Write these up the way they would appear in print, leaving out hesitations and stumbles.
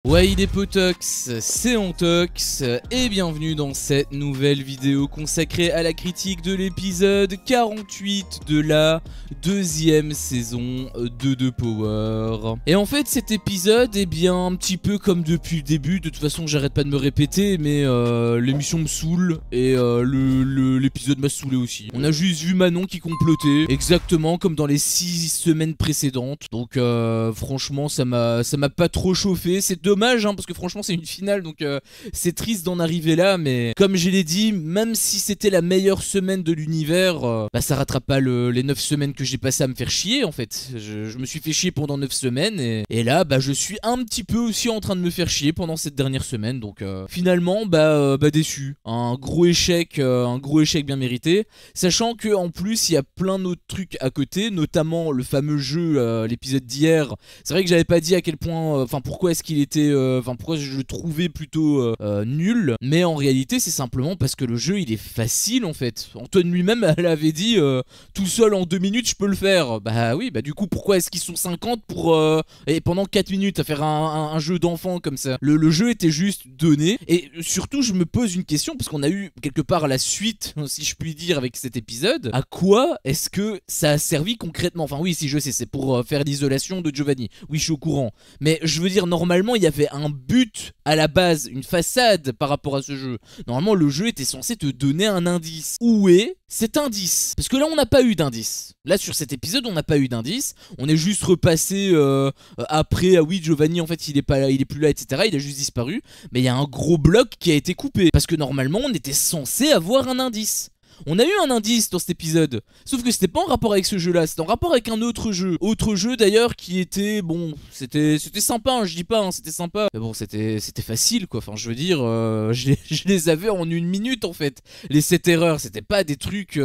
Ouais, il est potox, c'est Antox, et bienvenue dans cette nouvelle vidéo consacrée à la critique de l'épisode 48 de la deuxième saison de The Power. Et en fait, cet épisode est bien un petit peu comme depuis le début, de toute façon j'arrête pas de me répéter, mais l'émission me saoule, et l'épisode m'a saoulé aussi. On a juste vu Manon qui complotait, exactement comme dans les 6 semaines précédentes, donc franchement ça m'a pas trop chauffé, c'est dommage hein, parce que franchement c'est une finale donc c'est triste d'en arriver là, mais comme je l'ai dit, même si c'était la meilleure semaine de l'univers, bah ça rattrape pas les 9 semaines que j'ai passé à me faire chier en fait. Je me suis fait chier pendant 9 semaines et là bah je suis un petit peu aussi en train de me faire chier pendant cette dernière semaine, donc finalement bah déçu. Un gros échec bien mérité, sachant que en plus il y a plein d'autres trucs à côté, notamment le fameux jeu, l'épisode d'hier. C'est vrai que j'avais pas dit à quel point, enfin pourquoi est-ce qu'il était, pourquoi je le trouvais plutôt nul, mais en réalité c'est simplement parce que le jeu il est facile en fait. Antoine lui-même elle avait dit tout seul en 2 minutes je peux le faire. Bah oui, bah du coup pourquoi est-ce qu'ils sont 50 pour et pendant 4 minutes à faire un jeu d'enfant comme ça. Le jeu était juste donné, et surtout je me pose une question parce qu'on a eu quelque part la suite si je puis dire avec cet épisode. À quoi est-ce que ça a servi concrètement? Enfin oui, si je sais, c'est pour faire l'isolation de Giovanni, oui je suis au courant, mais je veux dire normalement il y avait un but à la base, une façade par rapport à ce jeu. Normalement le jeu était censé te donner un indice. Où est cet indice? Parce que là on n'a pas eu d'indice. Là sur cet épisode on n'a pas eu d'indice. On est juste repassé après, ah oui Giovanni en fait il est pas là, il est plus là, etc. Il a juste disparu. Mais il y a un gros bloc qui a été coupé. Parce que normalement on était censé avoir un indice. On a eu un indice dans cet épisode, sauf que c'était pas en rapport avec ce jeu là, c'était en rapport avec un autre jeu d'ailleurs qui était, bon, c'était sympa hein, je dis pas, hein, c'était sympa, mais bon c'était facile quoi, enfin je veux dire, je les avais en 1 minute en fait, les 7 erreurs, c'était pas des trucs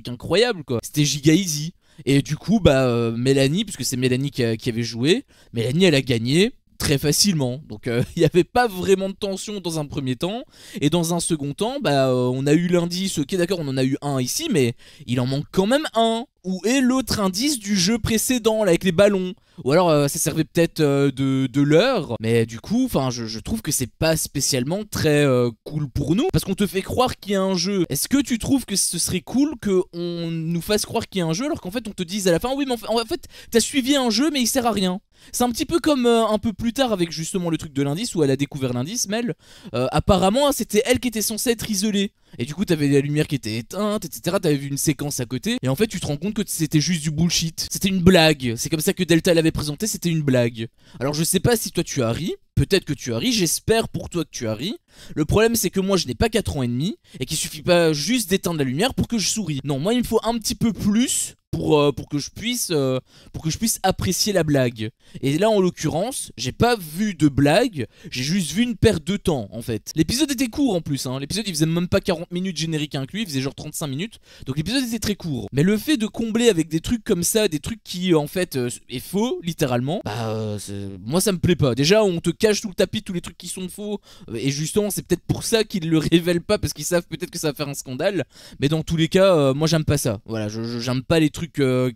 incroyables quoi, c'était giga easy. Et du coup bah Mélanie, puisque c'est Mélanie qui avait joué, Mélanie elle a gagné très facilement, donc il n'y avait pas vraiment de tension dans un premier temps, et dans un second temps bah on a eu l'indice, ok d'accord on en a eu un ici, mais il en manque quand même un. Où est l'autre indice du jeu précédent là, avec les ballons? Ou alors ça servait peut-être de l'heure, mais du coup enfin je trouve que c'est pas spécialement très cool pour nous, parce qu'on te fait croire qu'il y a un jeu. Est-ce que tu trouves que ce serait cool qu'on nous fasse croire qu'il y a un jeu alors qu'en fait on te dise à la fin oui mais en fait t'as suivi un jeu mais il sert à rien? C'est un petit peu comme un peu plus tard avec justement le truc de l'indice où elle a découvert l'indice, Mel. Apparemment c'était elle qui était censée être isolée. Et du coup t'avais la lumière qui était éteinte, etc. T'avais vu une séquence à côté. Et en fait tu te rends compte que c'était juste du bullshit. C'était une blague. C'est comme ça que Delta l'avait présenté, c'était une blague. Alors je sais pas si toi tu as ri. Peut-être que tu as ri, j'espère pour toi que tu as ri. Le problème c'est que moi je n'ai pas 4 ans et demi, et qu'il suffit pas juste d'éteindre la lumière pour que je souris. Non, moi il me faut un petit peu plus pour que je puisse apprécier la blague. Et là en l'occurrence, j'ai pas vu de blague, j'ai juste vu une perte de temps en fait. L'épisode était court en plus, hein. L'épisode il faisait même pas 40 minutes générique inclus, il faisait genre 35 minutes. Donc l'épisode était très court. Mais le fait de combler avec des trucs comme ça, des trucs qui en fait est faux, littéralement, bah moi ça me plaît pas. Déjà on te cache sous le tapis tous les trucs qui sont faux, et justement c'est peut-être pour ça qu'ils le révèlent pas, parce qu'ils savent peut-être que ça va faire un scandale. Mais dans tous les cas, moi j'aime pas ça. Voilà, j'aime pas les trucs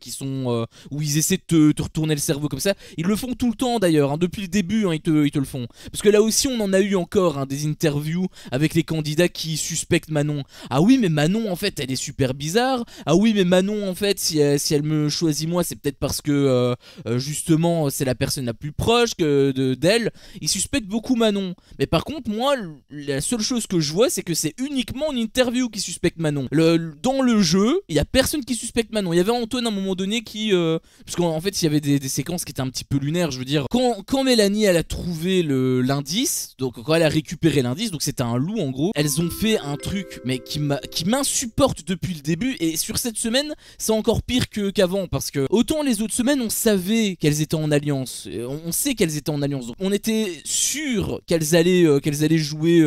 qui sont où ils essaient de te retourner le cerveau comme ça. Ils le font tout le temps d'ailleurs, hein, depuis le début hein, ils te le font. Parce que là aussi on en a eu encore hein, des interviews avec les candidats qui suspectent Manon. Ah oui mais Manon en fait elle est super bizarre. Ah oui mais Manon en fait si elle me choisit moi c'est peut-être parce que justement c'est la personne la plus proche d'elle. Ils suspectent beaucoup Manon. Mais par contre moi la seule chose que je vois c'est que c'est uniquement une interview qui suspecte Manon. Dans le jeu il y a personne qui suspecte Manon. Il y avait Antoine à un moment donné qui parce qu'en fait il y avait des séquences qui étaient un petit peu lunaires, je veux dire quand Mélanie elle a trouvé l'indice, donc quand elle a récupéré l'indice, donc c'était un loup en gros, elles ont fait un truc mais qui m'insupporte depuis le début, et sur cette semaine c'est encore pire qu'avant, parce que autant les autres semaines on savait qu'elles étaient en alliance, on sait qu'elles étaient en alliance, donc on était sûr qu'elles allaient jouer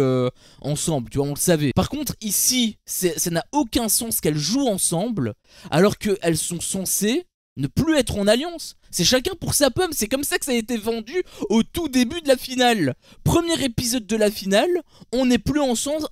ensemble, tu vois, on le savait. Par contre ici ça n'a aucun sens qu'elles jouent ensemble alors qu'elles sont censées ne plus être en alliance. C'est chacun pour sa pomme, c'est comme ça que ça a été vendu au tout début de la finale. Premier épisode de la finale, on n'est plus ensemble,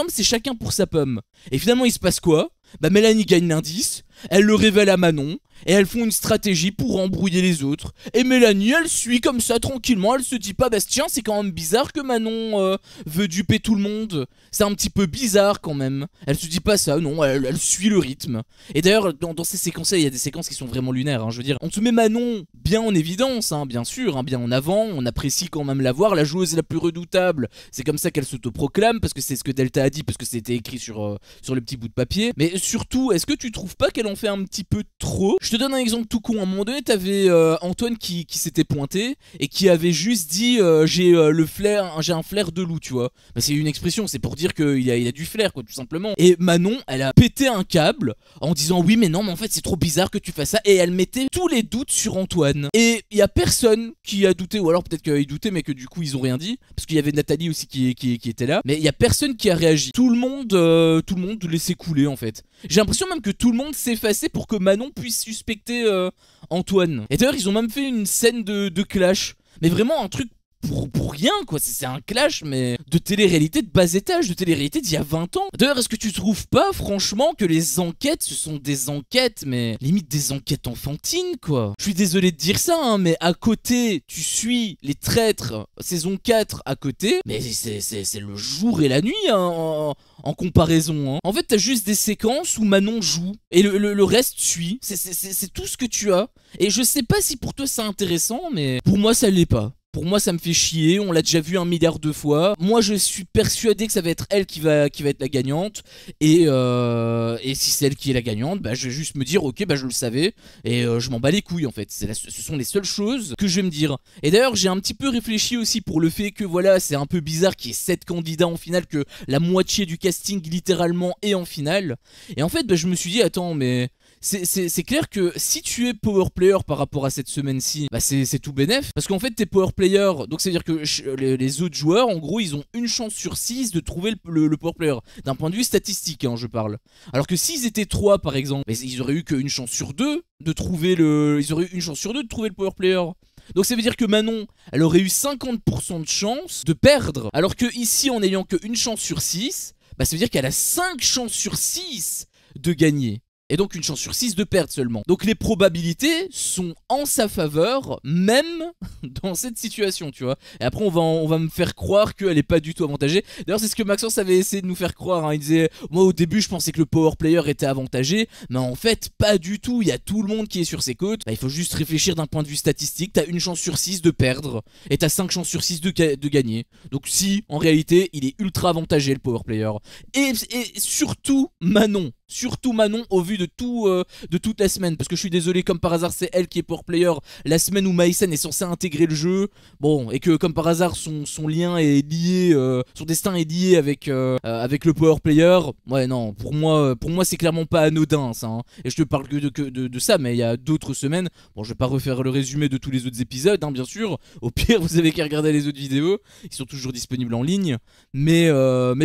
c'est chacun pour sa pomme. Et finalement il se passe quoi? Bah Mélanie gagne l'indice, elle le révèle à Manon, et elles font une stratégie pour embrouiller les autres. Et Mélanie, elle suit comme ça tranquillement, elle se dit pas, bah tiens, c'est quand même bizarre que Manon veut duper tout le monde. C'est un petit peu bizarre quand même. Elle se dit pas ça, non, elle suit le rythme. Et d'ailleurs, dans ces séquences-là, il y a des séquences qui sont vraiment lunaires, hein, je veux dire. On te met Manon bien en évidence, hein, bien sûr, hein, bien en avant, on apprécie quand même la voir, la joueuse la plus redoutable. C'est comme ça qu'elle s'autoproclame, parce que c'est ce que Delta a dit, parce que c'était écrit sur le petit bout de papier. Mais surtout, est-ce que tu trouves pas qu'elle en fait un petit peu trop? Je te donne un exemple tout con. À un moment donné, t'avais Antoine qui s'était pointé et qui avait juste dit j'ai un flair de loup, tu vois. Bah, c'est une expression, c'est pour dire qu'il a du flair, quoi, tout simplement. Et Manon, elle a pété un câble en disant oui, mais non, mais en fait, c'est trop bizarre que tu fasses ça. Et elle mettait tous les doutes sur Antoine. Et il y a personne qui a douté, ou alors peut-être qu'ils doutaient, mais que du coup, ils ont rien dit. Parce qu'il y avait Nathalie aussi qui était là. Mais il y a personne qui a réagi. Tout le monde laissait couler, en fait. J'ai l'impression même que tout le monde s'effaçait pour que Manon puisse suspecter Antoine. Et d'ailleurs, ils ont même fait une scène de clash. Mais vraiment un truc pour rien, quoi. C'est un clash, mais de télé-réalité de bas étage, de télé-réalité d'il y a 20 ans. D'ailleurs, est-ce que tu trouves pas, franchement, que les enquêtes, ce sont des enquêtes, mais limite des enquêtes enfantines, quoi? Je suis désolé de dire ça, hein, mais à côté, tu suis Les Traîtres, saison 4 à côté, mais c'est le jour et la nuit, hein, en comparaison, hein. En fait, t'as juste des séquences où Manon joue, et le reste suit. C'est tout ce que tu as. Et je sais pas si pour toi c'est intéressant, mais pour moi ça l'est pas. Pour moi ça me fait chier, on l'a déjà vu 1 milliard de fois. Moi je suis persuadé que ça va être elle qui va être la gagnante. Et si c'est elle qui est la gagnante, bah je vais juste me dire ok, bah je le savais. Et je m'en bats les couilles en fait. Ce sont les seules choses que je vais me dire. Et d'ailleurs j'ai un petit peu réfléchi aussi pour le fait que voilà, c'est un peu bizarre qu'il y ait 7 candidats en finale, que la moitié du casting littéralement est en finale. Et en fait bah, je me suis dit attends, mais c'est clair que si tu es power player par rapport à cette semaine-ci, bah c'est tout bénef. Parce qu'en fait t'es power player, donc ça veut dire que les autres joueurs, en gros, ils ont une chance sur 6 de trouver le power player. D'un point de vue statistique, hein, je parle. Alors que s'ils étaient 3 par exemple, bah, ils auraient eu qu'une chance sur 2 de trouver ils auraient eu une chance sur 2 de trouver le power player. Donc ça veut dire que Manon, elle aurait eu 50% de chance de perdre. Alors que ici, en n'ayant qu'une chance sur 6, bah ça veut dire qu'elle a 5 chances sur 6 de gagner. Et donc une chance sur 6 de perdre seulement. Donc les probabilités sont en sa faveur, même dans cette situation, tu vois. Et après on va me faire croire qu'elle est pas du tout avantagée. D'ailleurs c'est ce que Maxence avait essayé de nous faire croire, hein. Il disait, moi au début je pensais que le power player était avantagé, mais en fait pas du tout, il y a tout le monde qui est sur ses côtes. Bah, il faut juste réfléchir d'un point de vue statistique, t'as une chance sur 6 de perdre, et t'as 5 chances sur 6 de gagner. Donc si, en réalité, il est ultra avantagé le power player. Et surtout Manon. Surtout Manon au vu de toute la semaine. Parce que je suis désolé, comme par hasard c'est elle qui est power player la semaine où Maïsen est censé intégrer le jeu. Bon, et que comme par hasard son lien est lié, son destin est lié avec le power player. Ouais non, pour moi c'est clairement pas anodin ça, hein. Et je te parle que de ça, mais il y a d'autres semaines. Bon, je vais pas refaire le résumé de tous les autres épisodes, hein, bien sûr. Au pire vous avez qu'à regarder les autres vidéos, ils sont toujours disponibles en ligne. Mais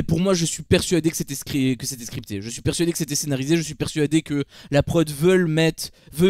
pour moi je suis persuadé que c'était scripté. Je suis persuadé que c'était scénarisé, je suis persuadé que la prod veut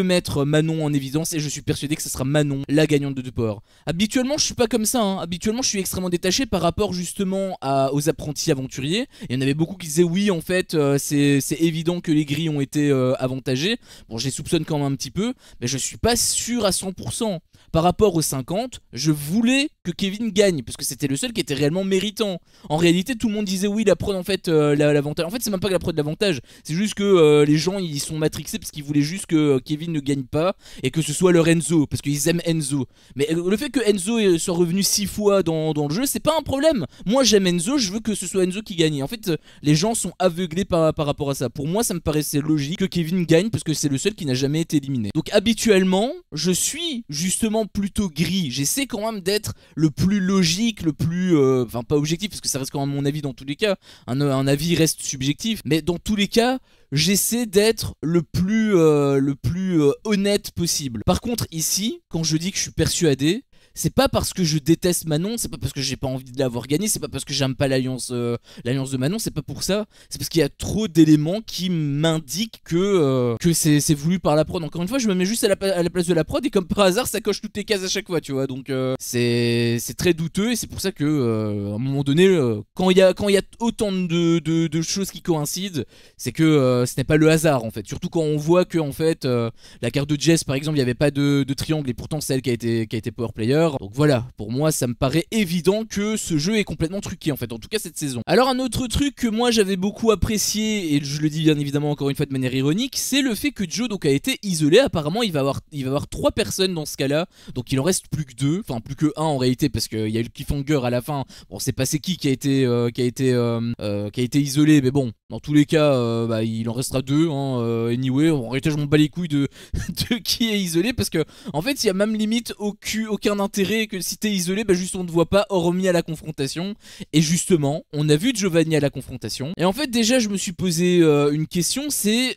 mettre Manon en évidence, et je suis persuadé que ce sera Manon la gagnante de The Power. Habituellement je suis pas comme ça, hein. Habituellement je suis extrêmement détaché par rapport justement aux apprentis aventuriers. Il y en avait beaucoup qui disaient oui en fait c'est évident que les grilles ont été avantagés. Bon, je les soupçonne quand même un petit peu, mais je suis pas sûr à 100%. Par rapport aux 50, je voulais que Kevin gagne, parce que c'était le seul qui était réellement méritant. En réalité, tout le monde disait oui, la prod en fait, l'avantage. En fait, c'est même pas que la prod l'avantage, c'est juste que les gens ils sont matrixés parce qu'ils voulaient juste que Kevin ne gagne pas et que ce soit leur Enzo, parce qu'ils aiment Enzo. Mais le fait que Enzo soit revenu 6 fois dans le jeu, c'est pas un problème. Moi j'aime Enzo, je veux que ce soit Enzo qui gagne. En fait, les gens sont aveuglés par rapport à ça. Pour moi, ça me paraissait logique que Kevin gagne parce que c'est le seul qui n'a jamais été éliminé. Donc habituellement, je suis justement plutôt gris. J'essaie quand même d'être le plus logique, le plus... Enfin pas objectif parce que ça reste quand même mon avis dans tous les cas. Un avis reste subjectif. Mais dans tous les cas, j'essaie d'être le plus honnête possible. Par contre ici, quand je dis que je suis persuadé, c'est pas parce que je déteste Manon, c'est pas parce que j'ai pas envie de l'avoir gagnée, c'est pas parce que j'aime pas l'alliance de Manon, c'est pas pour ça. C'est parce qu'il y a trop d'éléments qui m'indiquent que c'est voulu par la prod. Encore une fois, je me mets juste à la place de la prod et comme par hasard, ça coche toutes les cases à chaque fois, tu vois. Donc c'est très douteux et c'est pour ça que à un moment donné, quand il y a autant de choses qui coïncident, c'est que ce n'est pas le hasard en fait. Surtout quand on voit que en fait la carte de Jess par exemple, il n'y avait pas de triangle et pourtant c'est elle qui a été power player. Donc voilà, pour moi ça me paraît évident que ce jeu est complètement truqué en fait, en tout cas cette saison. Alors un autre truc que moi j'avais beaucoup apprécié, et je le dis bien évidemment encore une fois de manière ironique, c'est le fait que Joe donc a été isolé. Apparemment il va avoir 3 personnes dans ce cas là, donc il en reste plus que 2, enfin plus que 1 en réalité parce qu'il y a eu le cliffhanger à la fin. Bon, on sait pas c'est qui a été isolé, mais bon, dans tous les cas, bah, il en restera 2. Anyway, en réalité, je m'en bats les couilles de qui est isolé parce que, en fait, il y a même limite aucun intérêt que si t'es isolé, bah, juste on ne voit pas, hormis à la confrontation. Et justement, on a vu Giovanni à la confrontation. Et en fait, déjà, je me suis posé une question, c'est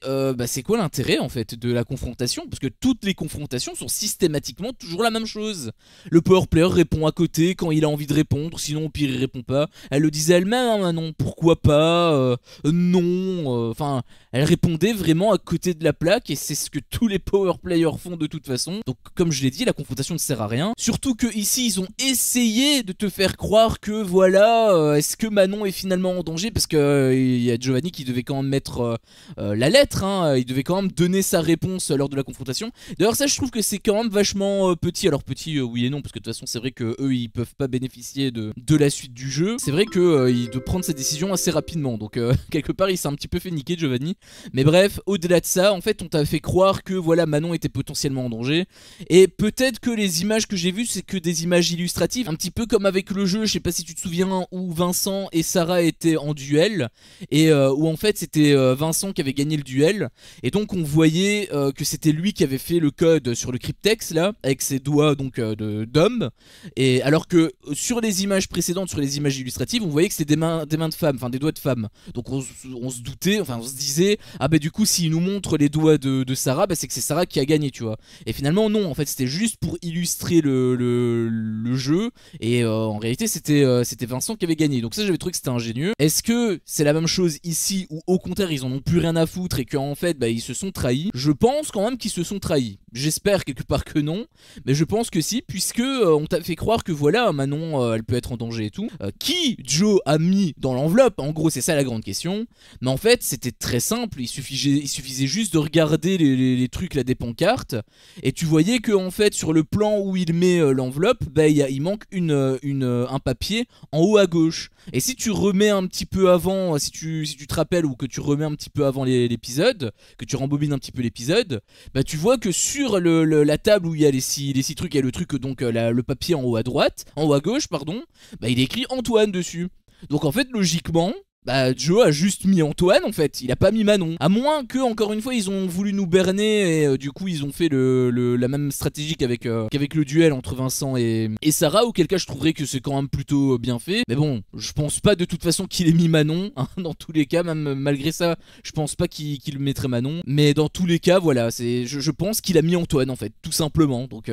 quoi l'intérêt en fait de la confrontation? Parce que toutes les confrontations sont systématiquement toujours la même chose. Le power player répond à côté quand il a envie de répondre, sinon au pire il répond pas. Elle le disait elle-même, hein, Manon, pourquoi pas, non, enfin, elle répondait vraiment à côté de la plaque et c'est ce que tous les power players font de toute façon. Donc comme je l'ai dit, la confrontation ne sert à rien. Surtout que ici ils ont essayé de te faire croire que voilà, est-ce que Manon est finalement en danger, parce que il y a Giovanni qui devait quand même mettre la lettre, hein, il devait quand même donner sa réponse lors de la confrontation. D'ailleurs ça je trouve que c'est quand même vachement petit. Alors petit oui et non, parce que de toute façon c'est vrai que eux ils peuvent pas bénéficier de la suite du jeu. C'est vrai que il doit prendre sa décision assez rapidement, donc quelque part il s'est un petit peu fait niquer Giovanni. Mais bref, au-delà de ça, en fait on t'a fait croire que voilà, Manon était potentiellement en danger. Et peut-être que les images que j'ai vues c'est que des images illustratives, un petit peu comme avec le jeu, je sais pas si tu te souviens, où Vincent et Sarah étaient en duel, et où en fait c'était Vincent qui avait gagné le duel, et donc on voyait que c'était lui qui avait fait le code sur le cryptex là, avec ses doigts donc d'homme, et alors que sur les images précédentes, sur les images illustratives, on voyait que c'était des mains de femme, enfin des doigts de femme. Donc on se doutait, enfin on se disait, ah bah du coup s'il nous montre les doigts de Sarah, bah c'est que c'est Sarah qui a gagné, tu vois. Et finalement non, en fait c'était juste pour illustrer le jeu, et en réalité c'était Vincent qui avait gagné. Donc ça j'avais trouvé que c'était ingénieux. Est-ce que c'est la même chose ici, ou au contraire ils en ont plus rien à foutre et qu'en fait bah, ils se sont trahis? Je pense quand même qu'ils se sont trahis. J'espère quelque part que non, mais je pense que si, puisque on t'a fait croire que voilà, Manon elle peut être en danger et tout. Qui Joe a mis dans l'enveloppe? En gros c'est ça la grande question. Mais en fait c'était très simple, il suffisait juste de regarder les trucs là des pancartes, et tu voyais que en fait sur le plan où il met l'enveloppe, bah, il manque un papier en haut à gauche. Et si tu remets un petit peu avant, si tu te rappelles, ou que tu remets un petit peu avant l'épisode, que tu rembobines un petit peu l'épisode, bah tu vois que sur la table où il y a les six trucs, il y a le truc donc le papier en haut à droite, en haut à gauche pardon, bah il est écrit Antoine dessus. Donc en fait logiquement, bah Joe a juste mis Antoine en fait, il a pas mis Manon. À moins que, encore une fois, ils ont voulu nous berner et du coup ils ont fait la même stratégie qu'avec le duel entre Vincent et Sarah, auquel cas je trouverais que c'est quand même plutôt bien fait. Mais bon, je pense pas de toute façon qu'il ait mis Manon, hein, dans tous les cas, même malgré ça, je pense pas qu'il mettrait Manon. Mais dans tous les cas, voilà, je pense qu'il a mis Antoine en fait, tout simplement. Donc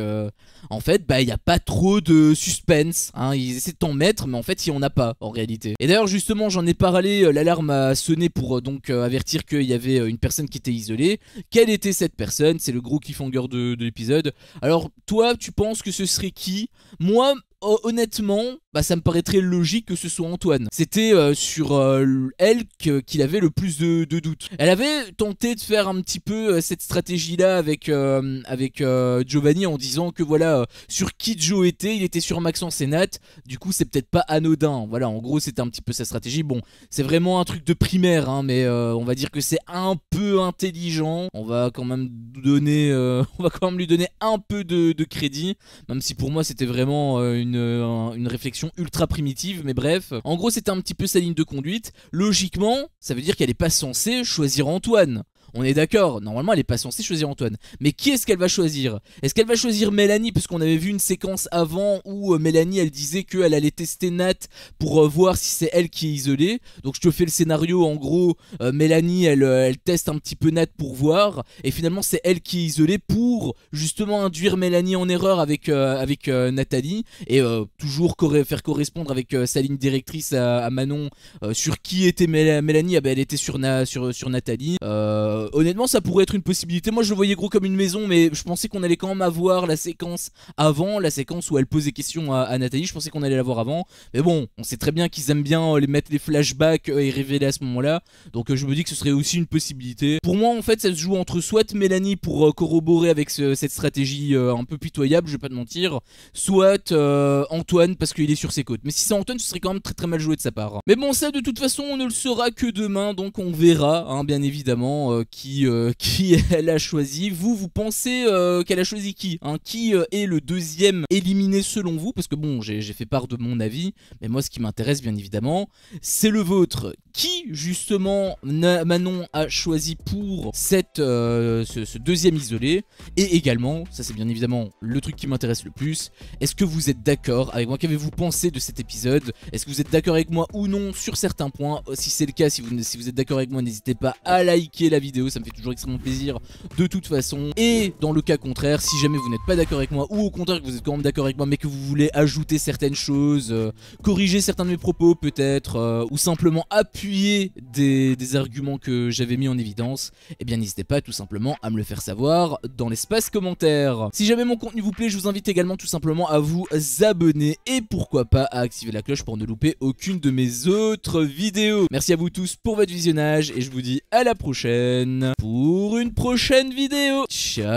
en fait, bah il y a pas trop de suspense, hein, ils essaient de t'en mettre, mais en fait il y en a pas en réalité. Et d'ailleurs justement j'en ai parlé, l'alarme a sonné pour donc avertir qu'il y avait une personne qui était isolée. Quelle était cette personne? C'est le gros cliffhanger de l'épisode. Alors toi tu penses que ce serait qui? Moi honnêtement, bah ça me paraîtrait logique que ce soit Antoine. C'était sur elle qu'il avait le plus de doutes. Elle avait tenté de faire un petit peu cette stratégie là avec Giovanni, en disant que voilà, sur qui Joe était, il était sur Maxence et Nat. Du coup c'est peut-être pas anodin. Voilà, en gros c'était un petit peu sa stratégie. Bon, c'est vraiment un truc de primaire, hein, mais on va dire que c'est un peu intelligent. On va quand même lui donner un peu de crédit, même si pour moi c'était vraiment une réflexion ultra primitive, mais bref. En gros c'était un petit peu sa ligne de conduite. Logiquement ça veut dire qu'elle est pas censée choisir Antoine. On est d'accord, normalement elle est pas censée choisir Antoine. Mais qui est-ce qu'elle va choisir? Est-ce qu'elle va choisir Mélanie? Parce qu'on avait vu une séquence avant où Mélanie elle disait qu'elle allait tester Nat pour voir si c'est elle qui est isolée. Donc je te fais le scénario, en gros Mélanie elle teste un petit peu Nat pour voir. Et finalement c'est elle qui est isolée pour justement induire Mélanie en erreur avec Nathalie. Et toujours faire correspondre avec sa ligne directrice à Manon sur qui était Mélanie. Ah bah, elle était sur Nathalie. Honnêtement ça pourrait être une possibilité. Moi je le voyais gros comme une maison, mais je pensais qu'on allait quand même avoir la séquence avant, la séquence où elle pose des questions à Nathalie. Je pensais qu'on allait la voir avant, mais bon, on sait très bien qu'ils aiment bien les mettre les flashbacks et révéler à ce moment là. Donc je me dis que ce serait aussi une possibilité. Pour moi en fait ça se joue entre soit Mélanie pour corroborer avec cette stratégie un peu pitoyable, je vais pas te mentir, soit Antoine parce qu'il est sur ses côtes. Mais si c'est Antoine ce serait quand même très très mal joué de sa part. Mais bon ça de toute façon on ne le saura que demain, donc on verra hein, bien évidemment qui elle a choisi. Vous pensez qu'elle a choisi qui hein? Qui est le deuxième éliminé selon vous? Parce que bon j'ai fait part de mon avis, mais moi ce qui m'intéresse bien évidemment c'est le vôtre. Qui justement Manon a choisi pour ce deuxième isolé? Et également, ça c'est bien évidemment le truc qui m'intéresse le plus, est-ce que vous êtes d'accord avec moi? Qu'avez-vous pensé de cet épisode? Est-ce que vous êtes d'accord avec moi ou non sur certains points? Si c'est le cas, si vous êtes d'accord avec moi, n'hésitez pas à liker la vidéo, ça me fait toujours extrêmement plaisir de toute façon. Et dans le cas contraire, si jamais vous n'êtes pas d'accord avec moi, ou au contraire que vous êtes quand même d'accord avec moi mais que vous voulez ajouter certaines choses, corriger certains de mes propos peut-être, ou simplement appuyer des arguments que j'avais mis en évidence, eh bien n'hésitez pas tout simplement à me le faire savoir dans l'espace commentaire. Si jamais mon contenu vous plaît, je vous invite également tout simplement à vous abonner et pourquoi pas à activer la cloche pour ne louper aucune de mes autres vidéos. Merci à vous tous pour votre visionnage et je vous dis à la prochaine pour une prochaine vidéo. Ciao.